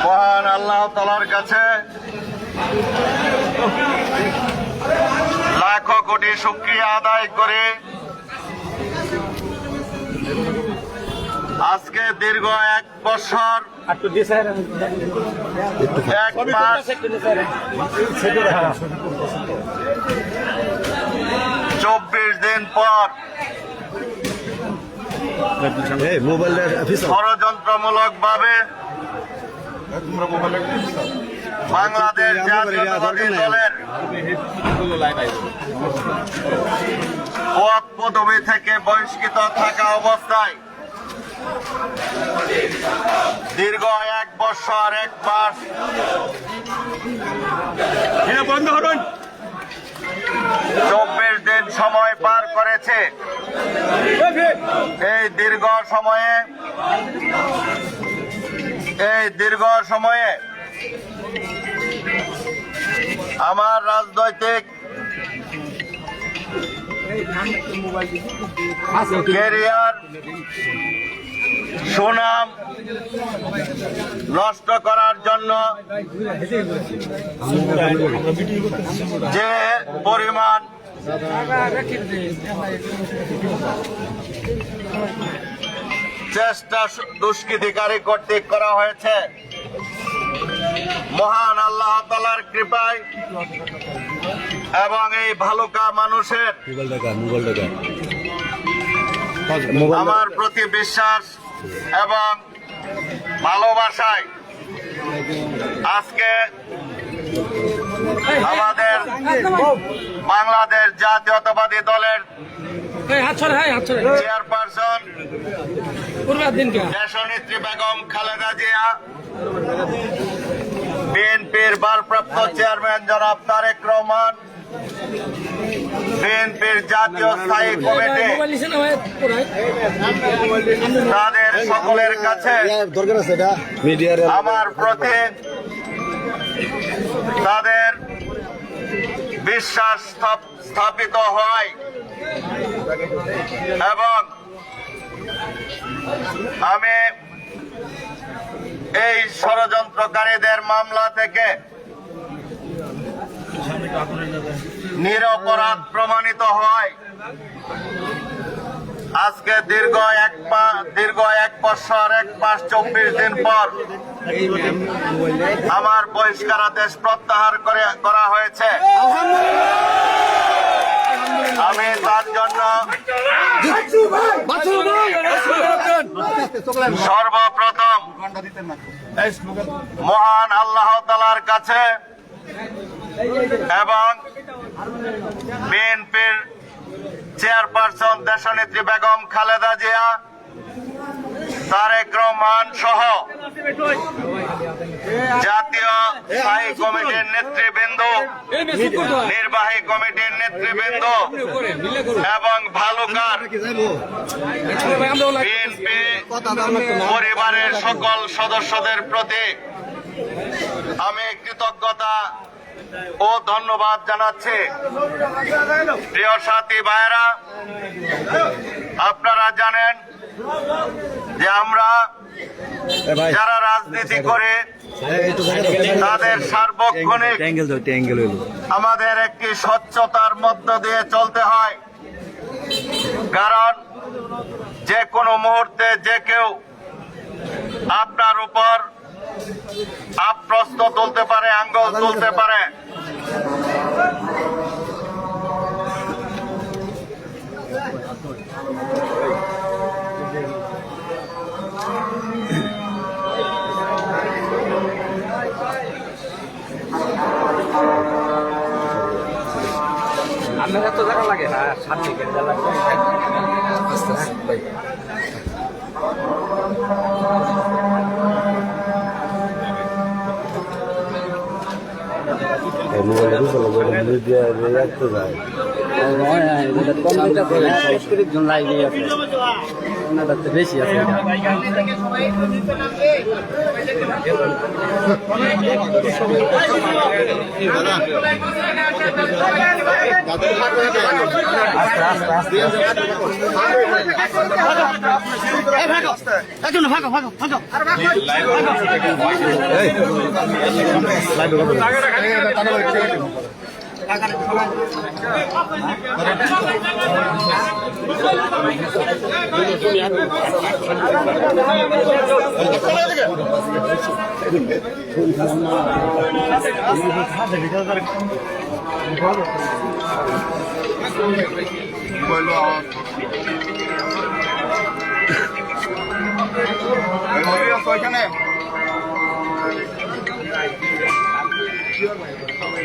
মহান আল্লাহ তাআলার কাছে লাখো কোটি শুকরিয়া আদায় করে আজকে দীর্ঘ 1 বছর 1 মাস 24 দিন পর ষড়যন্ত্রমূলক ভাবে বাংলাদেশ জাতীয়তাবাদী দলের পদ পদবি থেকে বহিষ্কৃত থাকা অবস্থায় দীর্ঘ 1 বছর 1 মাস 24 দিন সময় পার করেছে। এই দীর্ঘ সময়ে আমার রাজনৈতিক ক্যারিয়ার সুনাম নষ্ট করার জন্য যে পরিমাণ চেষ্টা দুষ্কৃতিকারী কর্তৃক করা হয়েছে, মহান আল্লাহ তাআলার কৃপায় এবং এই ভালুকা মানুষের আমার প্রতি বিশ্বাস এবং ভালোবাসায় আজকে আমাদের বাংলাদেশ জাতীয়তাবাদী দলের চেয়ারপারসন দেশনেত্রী বেগম খালেদা জিয়া, বিএনপির ভারপ্রাপ্ত চেয়ারম্যান জনাব তারেক রহমান, বিএনপির জাতীয় স্থায়ী কমিটি তাদের সকলের কাছে আমার প্রতি তাদের বিশ্বাস স্থাপিত হয় এবং আমি এই ষড়যন্ত্রকারীদের মামলা থেকে নিরপরাধ প্রমাণিত হয় আজকে দীর্ঘ 1 বছর 1 মাস 24 দিন পর আমার বহিষ্কারাদেশ প্রত্যাহার করা হয়েছে। আমি তার জন্য সর্বপ্রথম মহান আল্লাহ তাআলার কাছে এবং বিএনপির চেয়ারপারসন দেশনেত্রী বেগম খালেদা জিয়া, তারেক রহমান সহ জাতীয় স্থায়ী কমিটির নেতৃবৃন্দ, নির্বাহী কমিটির নেতৃবৃন্দ এবং ভালুকার বিএনপি পরিবারের সকল সদস্যদের প্রতি আমি কৃতজ্ঞতা ও ধন্যবাদ জানাচ্ছি। প্রিয় সাথী ভাইয়েরা, আপনারা জানেন যে আমরা যারা রাজনীতি করে তাদের সার্বক্ষণিক আমাদের একটি স্বচ্ছতার মধ্য দিয়ে চলতে হয়, কারণ যে কোনো মুহূর্তে যে কেউ আপনার উপর প্রশ্ন তুলতে পারে, আঙ্গুল তুলতে পারে। আপনার এত জায়গা লাগে না, সামনে মোবাইল কম দিতে করে 30 জন লাইনে আছে ওনাদের তো বেশি আছে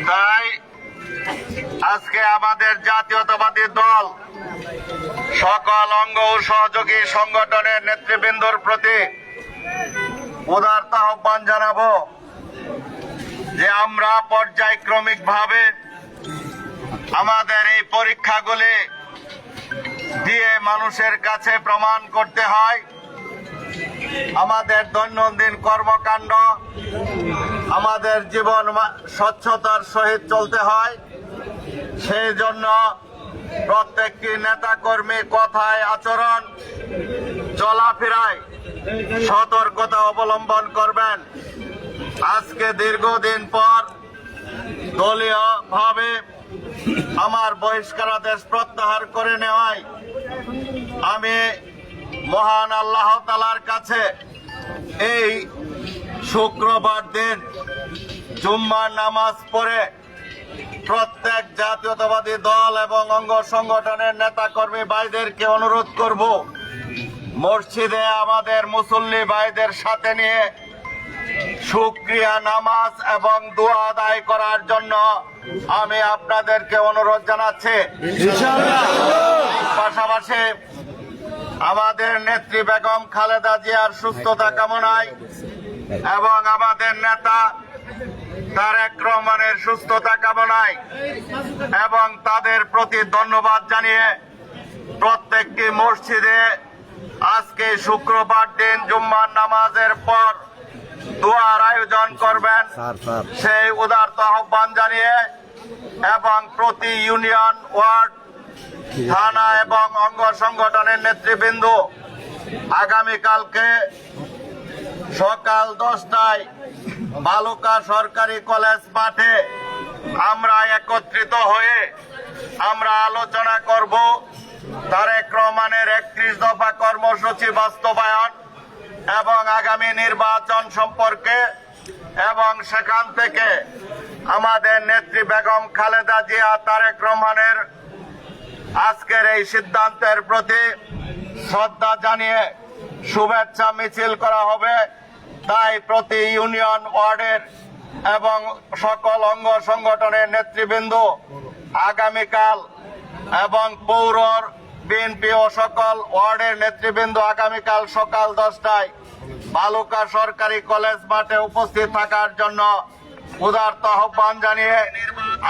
তাই আজকে আমাদের জাতীয়তাবাদী দল সকল অঙ্গ ও সহযোগী সংগঠনের নেতৃবৃন্দর প্রতি উদারত আহ্বান জানাবো যে আমরা পর্যায়ক্রমিকভাবে আমাদের এই পরীক্ষাগুলি দিয়ে মানুষের কাছে প্রমাণ করতে হয় আমাদের দৈনন্দিন কর্মকাণ্ড আমাদের জীবন স্বচ্ছতার সহিত চলতে হয় সেই জন্য প্রত্যেকটি নেতাকর্মী কথায় আচরণ চলাফেরায় সতর্কতা অবলম্বন করবেন। আজকে দীর্ঘদিন পর দলীয়ভাবে আমার বহিষ্কারাদেশ প্রত্যাহার করে নেওয়ায় আমি মহান আল্লাহ তাআলার কাছে এই শুক্রবার দিন জুম্মার নামাজ পড়ে প্রত্যেক জাতীয়তাবাদী দল এবং অঙ্গ সংগঠনের নেতাকর্মী ভাইদেরকে অনুরোধ করব মসজিদে আমাদের মুসল্লি ভাইদের সাথে নিয়ে শুকরিয়া নামাজ এবং দোয়া আদায় করার জন্য আমি আপনাদেরকে অনুরোধ জানাচ্ছি। পাশাপাশি আমাদের নেত্রী বেগম খালেদা জিয়ার সুস্থতা কামনায় এবং আমাদের নেতা তারেক রহমানের সুস্থতা কামনায় এবং তাদের প্রতি ধন্যবাদ জানিয়ে প্রত্যেকটি মসজিদে আজকে শুক্রবার দিন জুম্মার নামাজের পর দোয়ার আয়োজন করবেন সেই উদারত আহ্বান জানিয়ে এবং প্রতি ইউনিয়ন ওয়ার্ড থানা এবং অঙ্গ সংগঠনের নেতৃবৃন্দ আগামীকালকে সকাল 10টায় বালুকা সরকারি কলেজ মাঠে আমরা একত্রিত হয়ে আমরা আলোচনা করব তারেক রহমানের 31 দফা কর্মসূচি বাস্তবায়ন এবং আগামী নির্বাচন সম্পর্কে এবং সেখান থেকে আমাদের নেত্রী বেগম খালেদা জিয়া তারেক রহমানের আজকের এই সিদ্ধান্তের প্রতি শ্রদ্ধা জানিয়ে শুভেচ্ছা মিছিল করা হবে। তাই প্রতি ইউনিয়ন ওয়ার্ডের এবং সকল অঙ্গ সংগঠনের নেতৃবৃন্দ আগামীকাল এবং পৌর বিএনপি ও সকল ওয়ার্ডের নেতৃবৃন্দ আগামীকাল সকাল 10টায় বালুকা সরকারি কলেজ মাঠে উপস্থিত থাকার জন্য উদারত আহ্বান জানিয়ে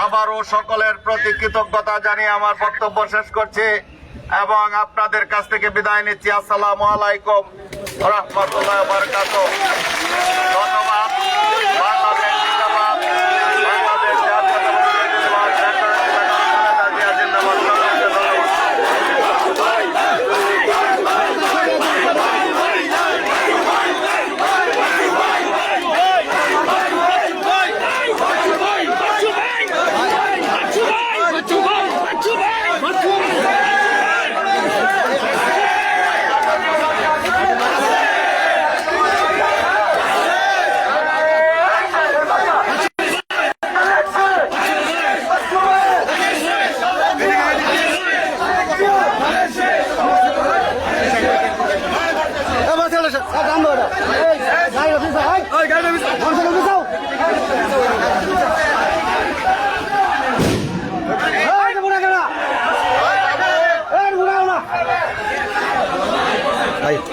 আবারও সকলের প্রতি কৃতজ্ঞতা জানিয়ে আমার বক্তব্য শেষ করছি এবং আপনাদের কাছ থেকে বিদায় নিচ্ছি। আসসালামু আলাইকুম ওয়া রাহমাতুল্লাহি ওয়া বারাকাতুহু। ধন্যবাদ। বাংলাদেশ জিন্দাবাদ। বাংলাদেশ জাতীয়তাবাদী জিন্দাবাদ। খালেদা জিয়া জিন্দাবাদ।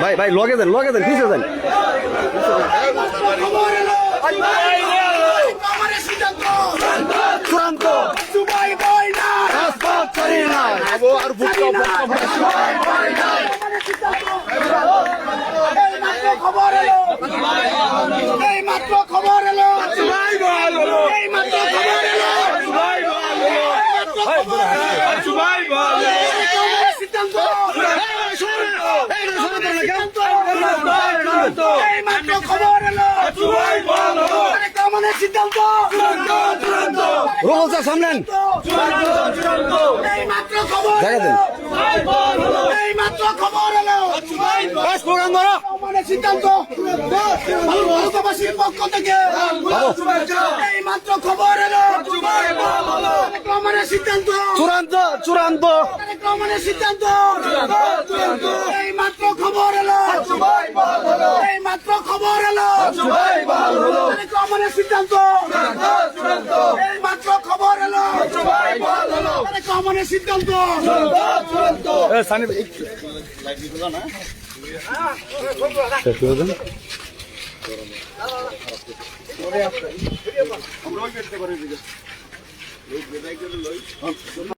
ভাই ভাই লগে দেন পিছিয়ে দেন চূড়ান্ত ছাড়ি নাই। খবর এলো, এই মাত্র খবর এলো, এই মাত্র খবর এলো, সিদ্ধান্ত এই মাত্র খবর এলো, কমনের সিদ্ধান্ত রোল স্যার সামনেন এই মাত্র খবর এলো, এই মাত্র খবর এলো, প্রোগ্রাম ধরো কমনের সিদ্ধান্ত ভারতবাসীর পক্ষ থেকে এই মাত্র খবর এলো, কমনের সিদ্ধান্ত চূড়ান্ত চূড়ান্ত কমনের সিদ্ধান্ত এই মাত্র খবর এলো, এই মাত্র খবর এলো, কমনের সিদ্ধান্ত এই মাত্র খবর এলো, কমনের সিদ্ধান্ত